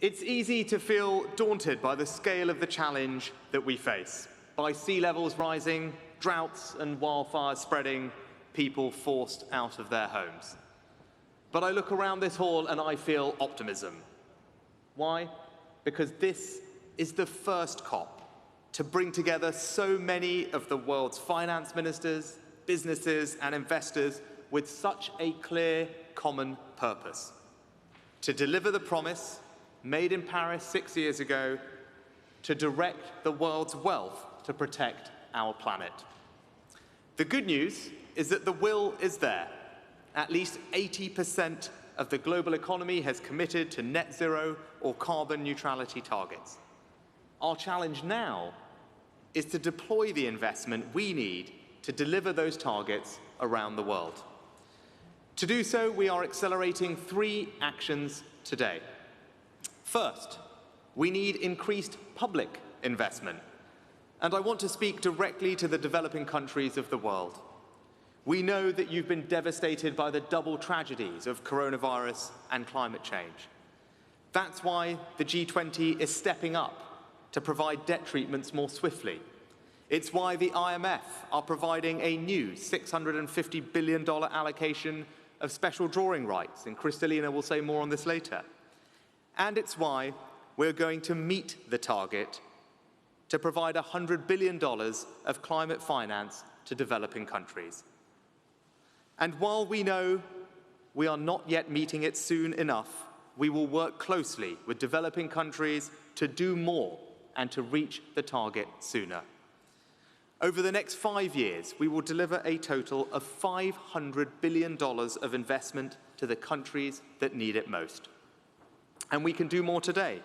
It's easy to feel daunted by the scale of the challenge that we face, by sea levels rising, droughts and wildfires spreading, people forced out of their homes. But I look around this hall and I feel optimism. Why? Because this is the first COP to bring together so many of the world's finance ministers, businesses and investors with such a clear common purpose: to deliver the promise made in Paris 6 years ago, to direct the world's wealth to protect our planet. The good news is that the will is there. At least 80% of the global economy has committed to net zero or carbon neutrality targets. Our challenge now is to deploy the investment we need to deliver those targets around the world. To do so, we are accelerating 3 actions today. First, we need increased public investment. And I want to speak directly to the developing countries of the world. We know that you've been devastated by the double tragedies of coronavirus and climate change. That's why the G20 is stepping up to provide debt treatments more swiftly. It's why the IMF are providing a new $650 billion allocation of special drawing rights, and Kristalina will say more on this later. And it's why we're going to meet the target to provide $100 billion of climate finance to developing countries. And while we know we are not yet meeting it soon enough, we will work closely with developing countries to do more and to reach the target sooner. Over the next 5 years, we will deliver a total of $500 billion of investment to the countries that need it most. And we can do more today.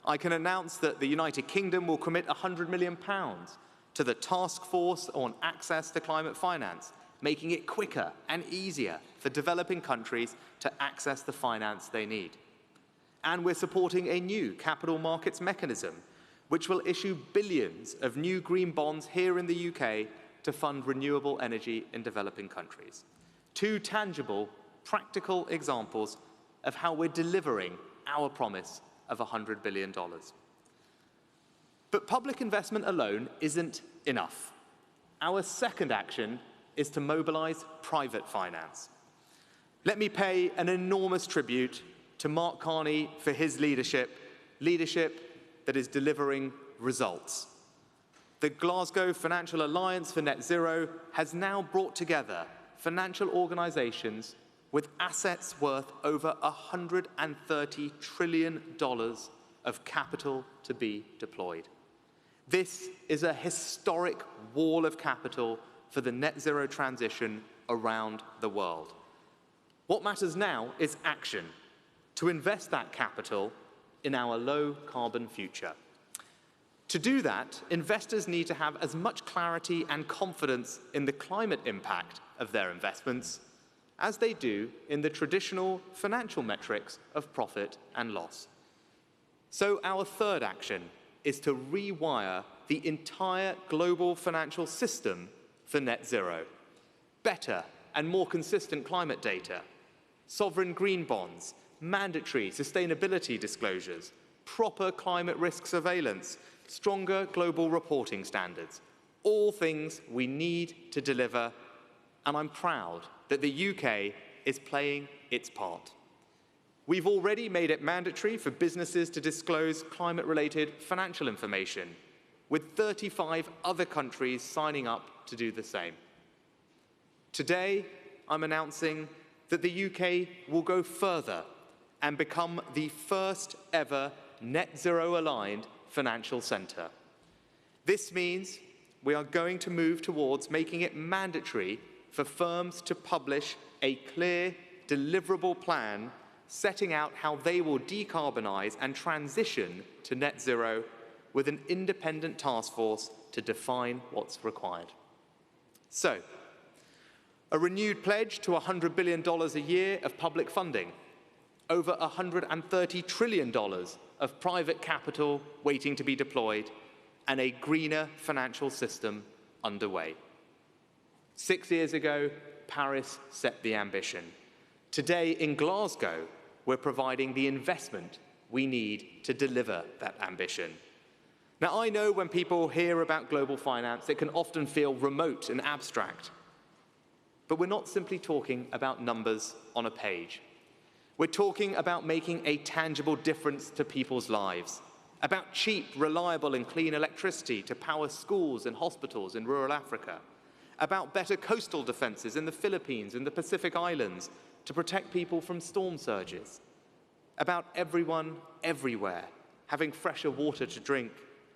I can announce that the United Kingdom will commit £100 million to the task force on access to climate finance, making it quicker and easier for developing countries to access the finance they need. And we're supporting a new capital markets mechanism, which will issue billions of new green bonds here in the UK to fund renewable energy in developing countries. 2 tangible, practical examples of how we're delivering our promise of $100 billion. But public investment alone isn't enough. Our second action is to mobilize private finance. Let me pay an enormous tribute to Mark Carney for his leadership that is delivering results. The Glasgow Financial Alliance for Net Zero has now brought together financial organizations with assets worth over $130 trillion of capital to be deployed. This is a historic wall of capital for the net zero transition around the world. What matters now is action, to invest that capital in our low-carbon future. To do that, investors need to have as much clarity and confidence in the climate impact of their investments as they do in the traditional financial metrics of profit and loss. So our third action is to rewire the entire global financial system for net zero. Better and more consistent climate data, sovereign green bonds, mandatory sustainability disclosures, proper climate risk surveillance, stronger global reporting standards, all things we need to deliver, and I'm proud that the UK is playing its part. We've already made it mandatory for businesses to disclose climate-related financial information, with 35 other countries signing up to do the same. Today, I'm announcing that the UK will go further and become the first ever net zero-aligned financial centre. This means we are going to move towards making it mandatory for firms to publish a clear, deliverable plan setting out how they will decarbonise and transition to net zero, with an independent task force to define what's required. So, a renewed pledge to $100 billion a year of public funding, over $130 trillion of private capital waiting to be deployed, and a greener financial system underway. 6 years ago, Paris set the ambition. Today in Glasgow, we're providing the investment we need to deliver that ambition. Now, I know when people hear about global finance, it can often feel remote and abstract. But we're not simply talking about numbers on a page. We're talking about making a tangible difference to people's lives, about cheap, reliable and clean electricity to power schools and hospitals in rural Africa, about better coastal defences in the Philippines and the Pacific Islands to protect people from storm surges, about everyone, everywhere, having fresher water to drink,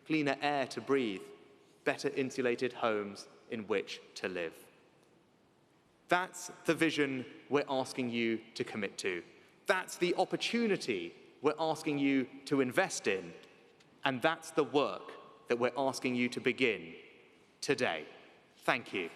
cleaner air to breathe, better insulated homes in which to live. That's the vision we're asking you to commit to. That's the opportunity we're asking you to invest in. And that's the work that we're asking you to begin today. Thank you.